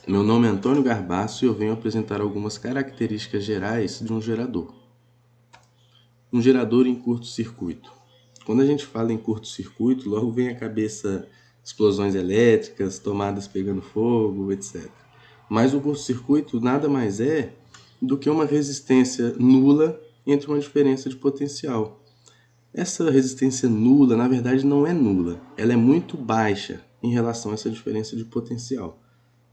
Meu nome é Antônio Garbaço e eu venho apresentar algumas características gerais de um gerador. Um gerador em curto-circuito. Quando a gente fala em curto-circuito, logo vem à cabeça explosões elétricas, tomadas pegando fogo, etc. Mas o curto-circuito nada mais é do que uma resistência nula entre uma diferença de potencial. Essa resistência nula, na verdade, não é nula. Ela é muito baixa em relação a essa diferença de potencial.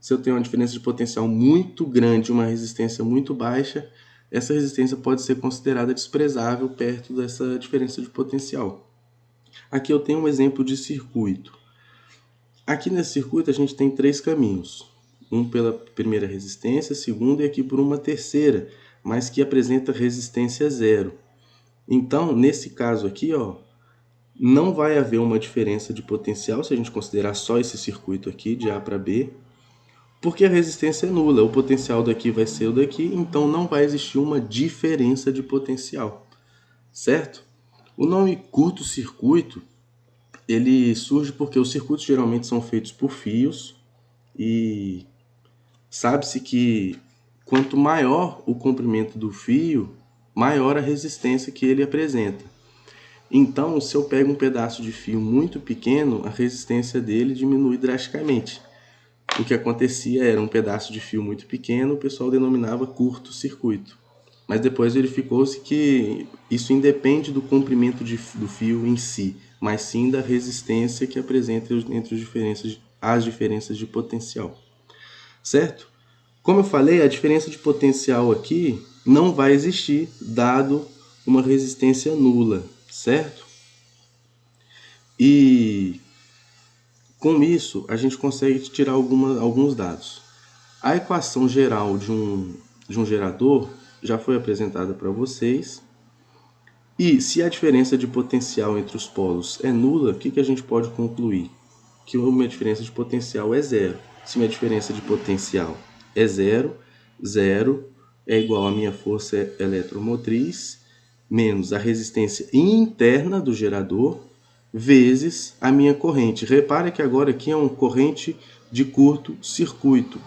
Se eu tenho uma diferença de potencial muito grande e uma resistência muito baixa, essa resistência pode ser considerada desprezável perto dessa diferença de potencial. Aqui eu tenho um exemplo de circuito. Aqui nesse circuito a gente tem três caminhos. Um pela primeira resistência, segundo e aqui por uma terceira, mas que apresenta resistência zero. Então, nesse caso aqui, não vai haver uma diferença de potencial se a gente considerar só esse circuito aqui, de A para B, porque a resistência é nula. O potencial daqui vai ser o daqui, então não vai existir uma diferença de potencial, certo? O nome curto-circuito, ele surge porque os circuitos geralmente são feitos por fios e sabe-se que quanto maior o comprimento do fio, maior a resistência que ele apresenta. Então, se eu pego um pedaço de fio muito pequeno, a resistência dele diminui drasticamente. O que acontecia era um pedaço de fio muito pequeno, o pessoal denominava curto-circuito. Mas depois verificou-se que isso independe do comprimento do fio em si, mas sim da resistência que apresenta entre as diferenças de potencial. Certo? Como eu falei, a diferença de potencial aqui não vai existir, dado uma resistência nula, certo? E com isso, a gente consegue tirar alguns dados. A equação geral de um gerador já foi apresentada para vocês. E se a diferença de potencial entre os polos é nula, o que a gente pode concluir? Que uma diferença de potencial é zero. Se minha diferença de potencial é zero, zero é igual à minha força eletromotriz menos a resistência interna do gerador vezes a minha corrente. Repare que agora aqui é uma corrente de curto-circuito.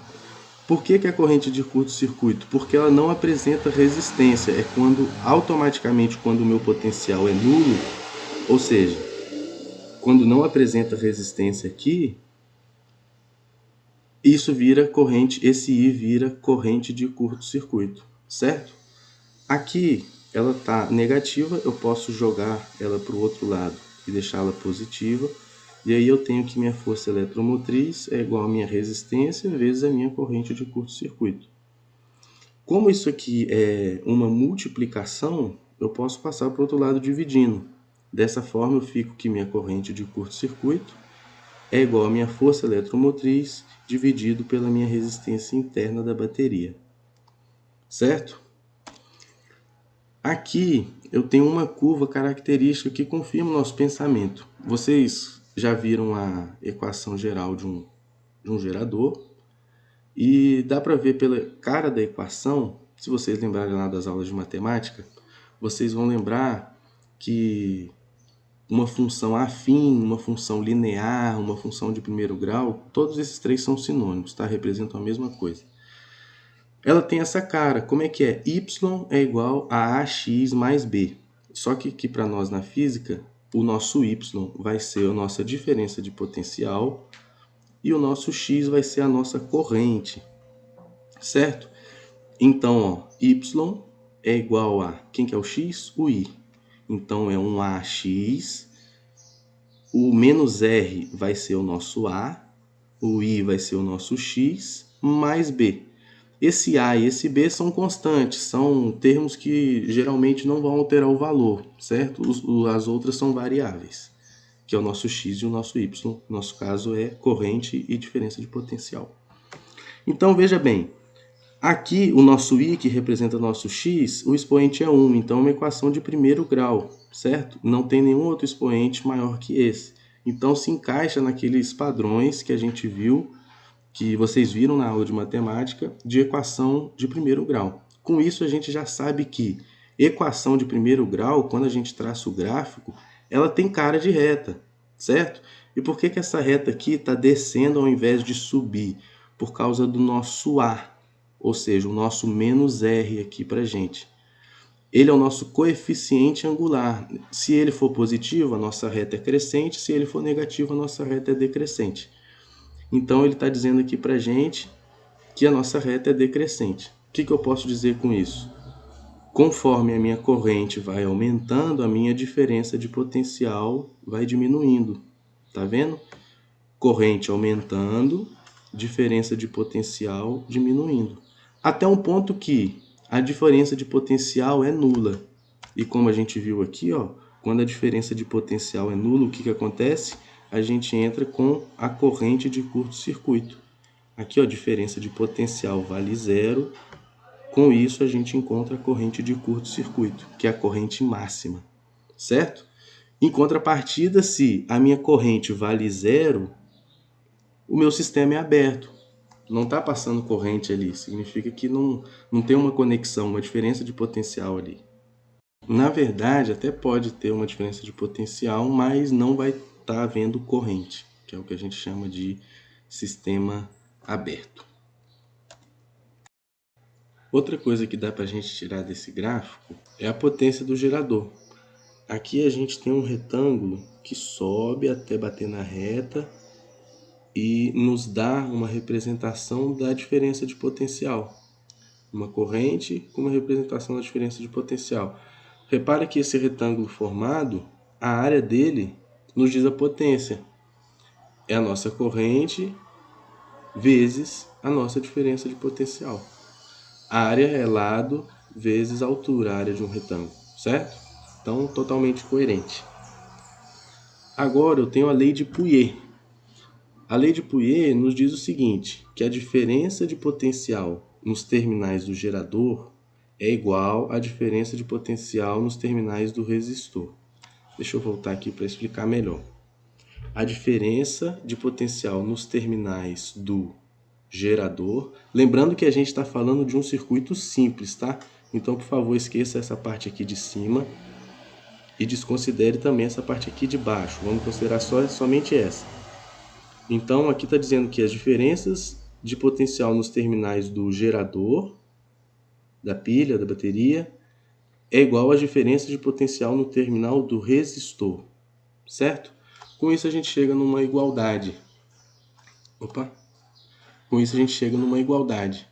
Por que é corrente de curto-circuito? Porque ela não apresenta resistência. É quando automaticamente quando o meu potencial é nulo, ou seja, quando não apresenta resistência aqui, isso vira corrente, esse I vira corrente de curto-circuito, certo? Aqui ela está negativa, eu posso jogar ela para o outro lado e deixá-la positiva. E aí eu tenho que minha força eletromotriz é igual à minha resistência vezes a minha corrente de curto-circuito. Como isso aqui é uma multiplicação, eu posso passar para o outro lado dividindo. Dessa forma eu fico que minha corrente de curto-circuito é igual à minha força eletromotriz dividido pela minha resistência interna da bateria. Certo? Aqui eu tenho uma curva característica que confirma o nosso pensamento. Vocês já viram a equação geral de um gerador e dá para ver pela cara da equação, se vocês lembrarem lá das aulas de matemática, vocês vão lembrar que uma função afim, uma função linear, uma função de primeiro grau, todos esses três são sinônimos, tá? Representam a mesma coisa. Ela tem essa cara, como é que é? Y é igual a AX mais B. Só que para nós na física, o nosso Y vai ser a nossa diferença de potencial e o nosso X vai ser a nossa corrente, certo? Então, Y é igual a, quem que é o X? O I. Então é um AX, o menos R vai ser o nosso A, o I vai ser o nosso X, mais B. Esse A e esse B são constantes, são termos que geralmente não vão alterar o valor, certo? As outras são variáveis, que é o nosso X e o nosso Y. No nosso caso é corrente e diferença de potencial. Então veja bem, aqui o nosso I, que representa o nosso X, o expoente é 1, então é uma equação de primeiro grau, certo? Não tem nenhum outro expoente maior que esse. Então se encaixa naqueles padrões que a gente viu, que vocês viram na aula de matemática, de equação de primeiro grau. Com isso, a gente já sabe que equação de primeiro grau, quando a gente traça o gráfico, ela tem cara de reta, certo? E por que essa reta aqui está descendo ao invés de subir? por causa do nosso A, ou seja, o nosso menos R aqui para gente. Ele é o nosso coeficiente angular. Se ele for positivo, a nossa reta é crescente. Se ele for negativo, a nossa reta é decrescente. Então, ele está dizendo aqui para a gente que a nossa reta é decrescente. O que eu posso dizer com isso? Conforme a minha corrente vai aumentando, a minha diferença de potencial vai diminuindo. Tá vendo? Corrente aumentando, diferença de potencial diminuindo. Até um ponto que a diferença de potencial é nula. E como a gente viu aqui, ó, quando a diferença de potencial é nula, o que acontece? A gente entra com a corrente de curto-circuito. Aqui, ó, a diferença de potencial vale zero. Com isso, a gente encontra a corrente de curto-circuito, que é a corrente máxima, certo? Em contrapartida, se a minha corrente vale zero, o meu sistema é aberto. Não está passando corrente ali, significa que não tem uma conexão, uma diferença de potencial ali. Na verdade, até pode ter uma diferença de potencial, mas não vai estar havendo corrente, que é o que a gente chama de sistema aberto. Outra coisa que dá para a gente tirar desse gráfico é a potência do gerador. Aqui a gente tem um retângulo que sobe até bater na reta e nos dá uma representação da diferença de potencial. Uma corrente com uma representação da diferença de potencial. Repara que esse retângulo formado, a área dele nos diz a potência. É a nossa corrente vezes a nossa diferença de potencial. A área é lado vezes a altura, a área de um retângulo, certo? Então, totalmente coerente. Agora eu tenho a lei de Pouillet. A lei de Pouillet nos diz o seguinte, que a diferença de potencial nos terminais do gerador é igual à diferença de potencial nos terminais do resistor. Deixa eu voltar aqui para explicar melhor. A diferença de potencial nos terminais do gerador, lembrando que a gente está falando de um circuito simples, tá? Então, por favor, esqueça essa parte aqui de cima e desconsidere também essa parte aqui de baixo. Vamos considerar somente essa. Então, aqui está dizendo que as diferenças de potencial nos terminais do gerador, da pilha, da bateria, é igual às diferenças de potencial no terminal do resistor, certo? Com isso a gente chega numa igualdade. Com isso a gente chega numa igualdade.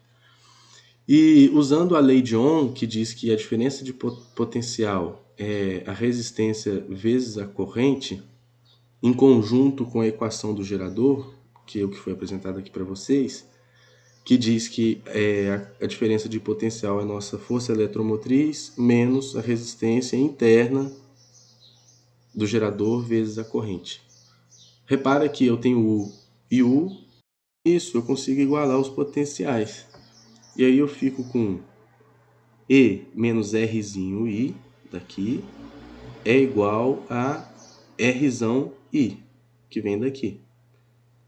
E usando a lei de Ohm, que diz que a diferença de potencial é a resistência vezes a corrente, em conjunto com a equação do gerador, que é o que foi apresentado aqui para vocês, que diz que a diferença de potencial é a nossa força eletromotriz menos a resistência interna do gerador vezes a corrente. Repara que eu tenho U e U, isso eu consigo igualar os potenciais. E aí eu fico com E menos Rzinho I, daqui, é igual a Rzão I, que vem daqui,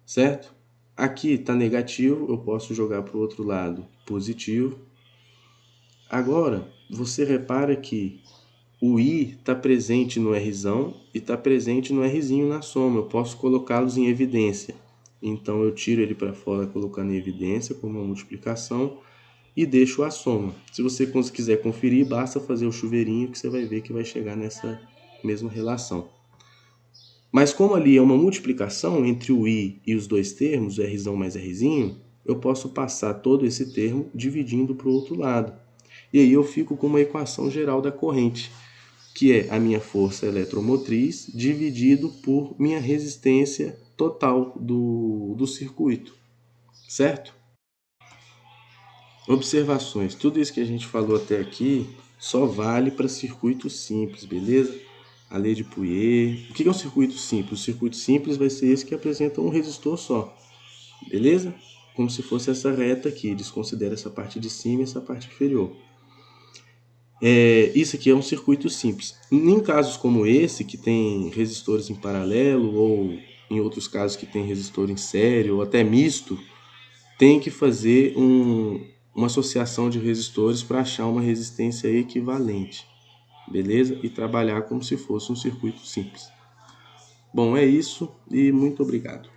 certo? Aqui está negativo, eu posso jogar para o outro lado positivo. Agora, você repara que o I está presente no Rzão e está presente no Rzinho na soma. Eu posso colocá-los em evidência. Então, eu tiro ele para fora colocando em evidência como uma multiplicação e deixo a soma. Se você quiser conferir, basta fazer o chuveirinho que você vai ver que vai chegar nessa mesma relação. Mas como ali é uma multiplicação entre o I e os dois termos, o Rzão mais Rzinho, eu posso passar todo esse termo dividindo para o outro lado. E aí eu fico com uma equação geral da corrente, que é a minha força eletromotriz dividido por minha resistência total do circuito, certo? Observações. Tudo isso que a gente falou até aqui só vale para circuitos simples, beleza? A lei de Pouillet. O que é um circuito simples? O circuito simples vai ser esse que apresenta um resistor só, beleza? Como se fosse essa reta aqui, desconsidera essa parte de cima e essa parte inferior. Isso aqui é um circuito simples. Em casos como esse, que tem resistores em paralelo, ou em outros casos que tem resistor em série, ou até misto, tem que fazer uma associação de resistores para achar uma resistência equivalente, beleza? E trabalhar como se fosse um circuito simples. Bom, é isso e muito obrigado.